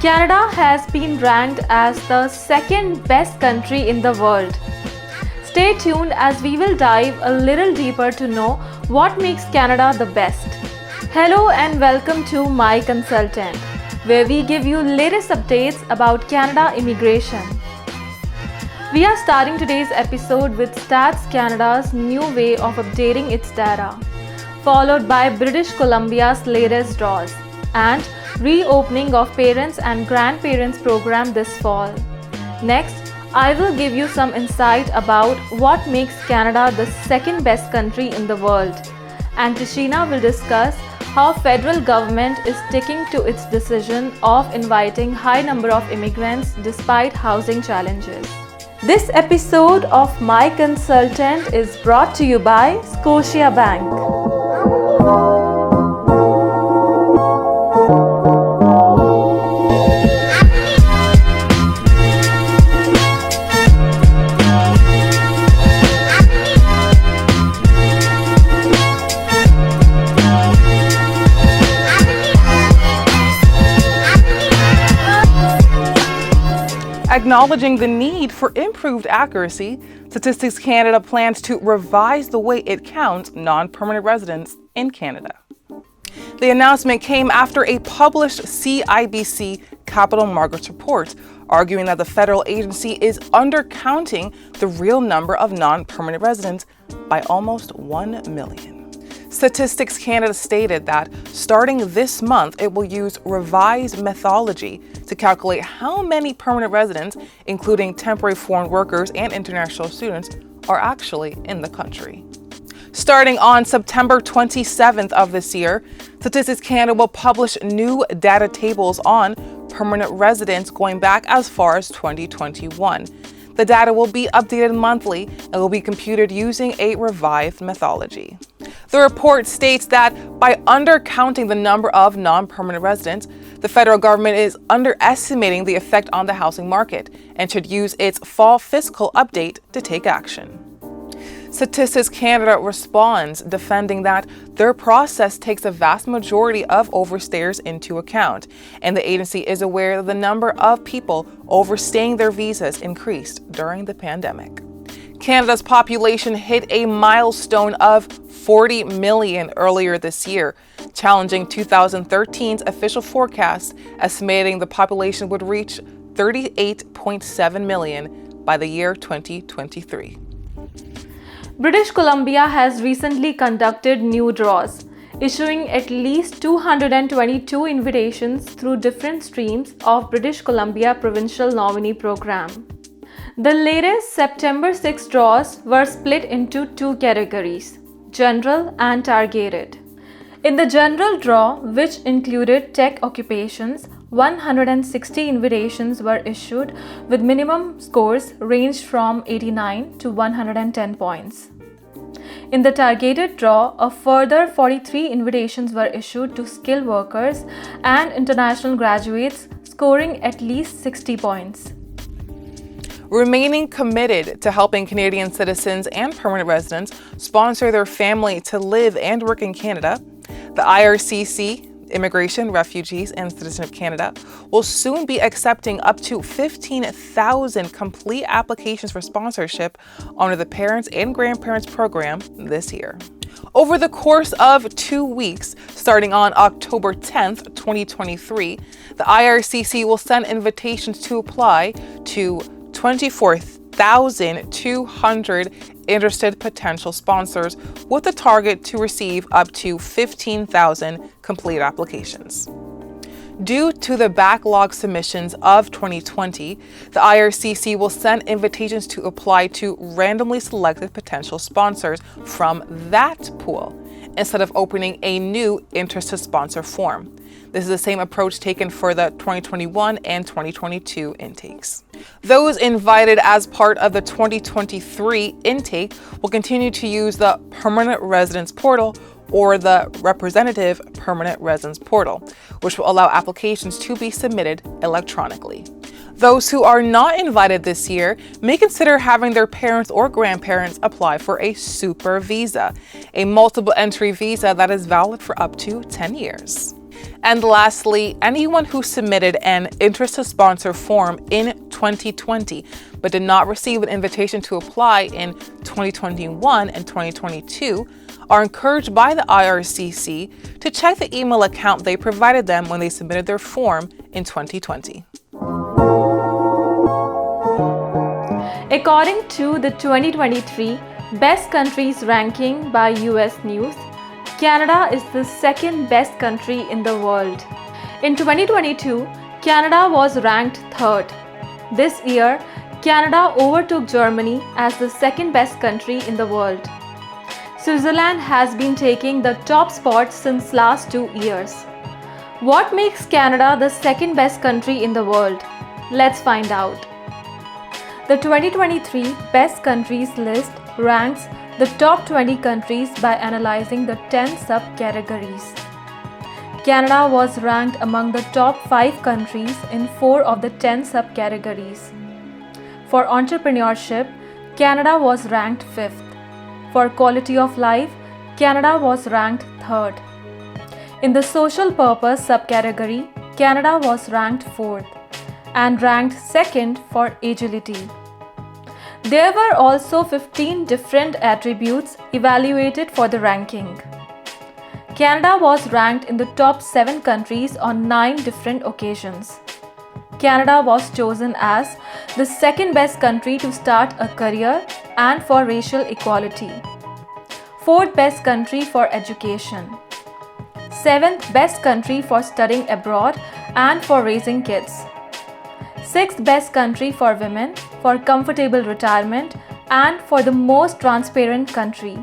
Canada has been ranked as the second best country in the world. Stay tuned as we will dive a little deeper to know what makes Canada the best. Hello and welcome to My Consultant, where we give you latest updates about Canada immigration. We are starting today's episode with Stats Canada's new way of updating its data, followed by British Columbia's latest draws, and reopening of Parents and Grandparents program this fall. Next, I will give you some insight about what makes Canada the second best country in the world, and Tashina will discuss how federal government is sticking to its decision of inviting high number of immigrants despite housing challenges. This episode of My Consultant is brought to you by Scotiabank. Acknowledging the need for improved accuracy, Statistics Canada plans to revise the way it counts non-permanent residents in Canada. The announcement came after a published CIBC Capital Markets report, arguing that the federal agency is undercounting the real number of non-permanent residents by almost 1 million. Statistics Canada stated that starting this month, it will use revised methodology to calculate how many permanent residents, including temporary foreign workers and international students, are actually in the country. Starting on September 27th of this year, Statistics Canada will publish new data tables on permanent residents going back as far as 2021. The data will be updated monthly and will be computed using a revised methodology. The report states that by undercounting the number of non-permanent residents, the federal government is underestimating the effect on the housing market and should use its fall fiscal update to take action. Statistics Canada responds, defending that their process takes a vast majority of overstayers into account, and the agency is aware that the number of people overstaying their visas increased during the pandemic. Canada's population hit a milestone of 40 million earlier this year, challenging 2013's official forecast, estimating the population would reach 38.7 million by the year 2023. British Columbia has recently conducted new draws, issuing at least 222 invitations through different streams of British Columbia Provincial Nominee Program. The latest September 6 draws were split into two categories, general and targeted. In the general draw, which included tech occupations, 160 invitations were issued with minimum scores ranged from 89 to 110 points. In the targeted draw, a further 43 invitations were issued to skilled workers and international graduates scoring at least 60 points. Remaining committed to helping Canadian citizens and permanent residents sponsor their family to live and work in Canada, the IRCC, Immigration, Refugees and Citizenship Canada, will soon be accepting up to 15,000 complete applications for sponsorship under the Parents and Grandparents program this year. Over the course of 2 weeks, starting on October 10th, 2023, the IRCC will send invitations to apply to 24,200 interested potential sponsors with a target to receive up to 15,000 complete applications. Due to the backlog submissions of 2020, the IRCC will send invitations to apply to randomly selected potential sponsors from that pool instead of opening a new interested sponsor form. This is the same approach taken for the 2021 and 2022 intakes. Those invited as part of the 2023 intake will continue to use the Permanent Residence Portal or the Representative Permanent Residence Portal, which will allow applications to be submitted electronically. Those who are not invited this year may consider having their parents or grandparents apply for a super visa, a multiple entry visa that is valid for up to 10 years. And lastly, anyone who submitted an interest to sponsor form in 2020 but did not receive an invitation to apply in 2021 and 2022 are encouraged by the IRCC to check the email account they provided them when they submitted their form in 2020. According to the 2023 Best Countries ranking by US News, Canada is the second best country in the world. In 2022, Canada was ranked third. This year, Canada overtook Germany as the second best country in the world. Switzerland has been taking the top spot since last 2 years. What makes Canada the second best country in the world? Let's find out. The 2023 Best Countries list ranks the top 20 countries by analyzing the 10 subcategories. Canada was ranked among the top 5 countries in 4 of the 10 subcategories. For entrepreneurship, Canada was ranked 5th. For quality of life, Canada was ranked 3rd. In the social purpose subcategory, Canada was ranked 4th and ranked 2nd for agility. There were also 15 different attributes evaluated for the ranking. Canada was ranked in the top 7 countries on 9 different occasions. Canada was chosen as the second best country to start a career and for racial equality, 4th best country for education, 7th best country for studying abroad and for raising kids, 6th best country for women for comfortable retirement and for the most transparent country.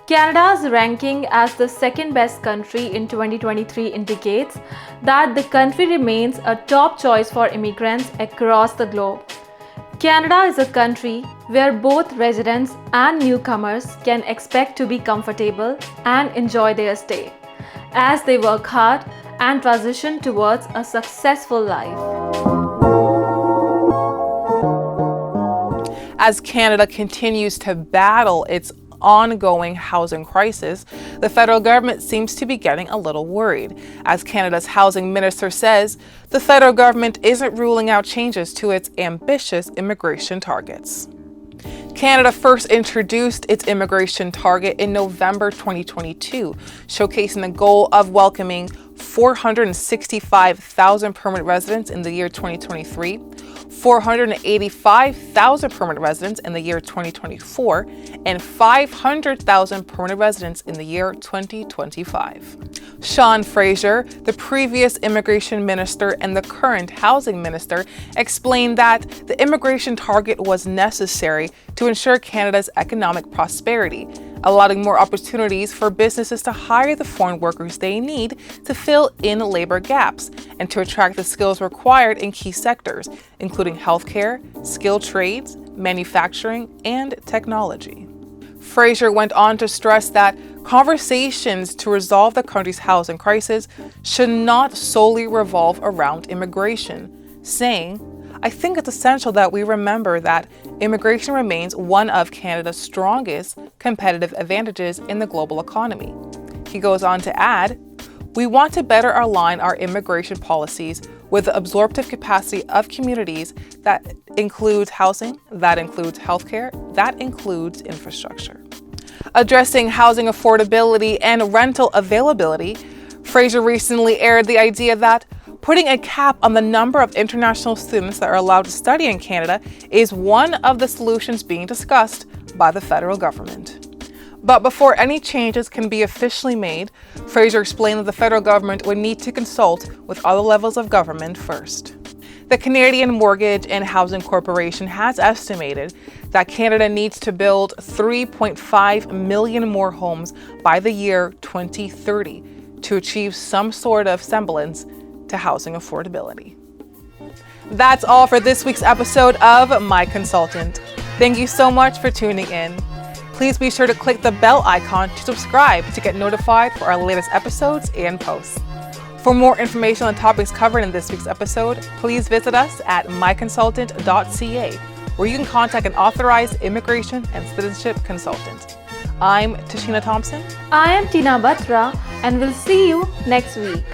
Canada's ranking as the second best country in 2023 indicates that the country remains a top choice for immigrants across the globe. Canada is a country where both residents and newcomers can expect to be comfortable and enjoy their stay as they work hard and transition towards a successful life. As Canada continues to battle its ongoing housing crisis, the federal government seems to be getting a little worried. As Canada's housing minister says, the federal government isn't ruling out changes to its ambitious immigration targets. Canada first introduced its immigration target in November 2022, showcasing the goal of welcoming 465,000 permanent residents in the year 2023, 485,000 permanent residents in the year 2024, and 500,000 permanent residents in the year 2025. Sean Fraser, the previous immigration minister and the current housing minister, explained that the immigration target was necessary to ensure Canada's economic prosperity, allowing more opportunities for businesses to hire the foreign workers they need to fill in labor gaps and to attract the skills required in key sectors, including healthcare, skilled trades, manufacturing, and technology. Fraser went on to stress that conversations to resolve the country's housing crisis should not solely revolve around immigration, saying, "I think it's essential that we remember that immigration remains one of Canada's strongest competitive advantages in the global economy." He goes on to add, "We want to better align our immigration policies with the absorptive capacity of communities that includes housing, that includes healthcare, that includes infrastructure." Addressing housing affordability and rental availability, Fraser recently aired the idea that putting a cap on the number of international students that are allowed to study in Canada is one of the solutions being discussed by the federal government. But before any changes can be officially made, Fraser explained that the federal government would need to consult with other levels of government first. The Canadian Mortgage and Housing Corporation has estimated that Canada needs to build 3.5 million more homes by the year 2030 to achieve some sort of semblance to housing affordability. That's all for this week's episode of My Consultant. Thank you so much for tuning in. Please be sure to click the bell icon to subscribe to get notified for our latest episodes and posts. For more information on topics covered in this week's episode, please visit us at myconsultant.ca, where you can contact an authorized immigration and citizenship consultant. I'm Tashina Thompson. I am Tina Batra, and we'll see you next week.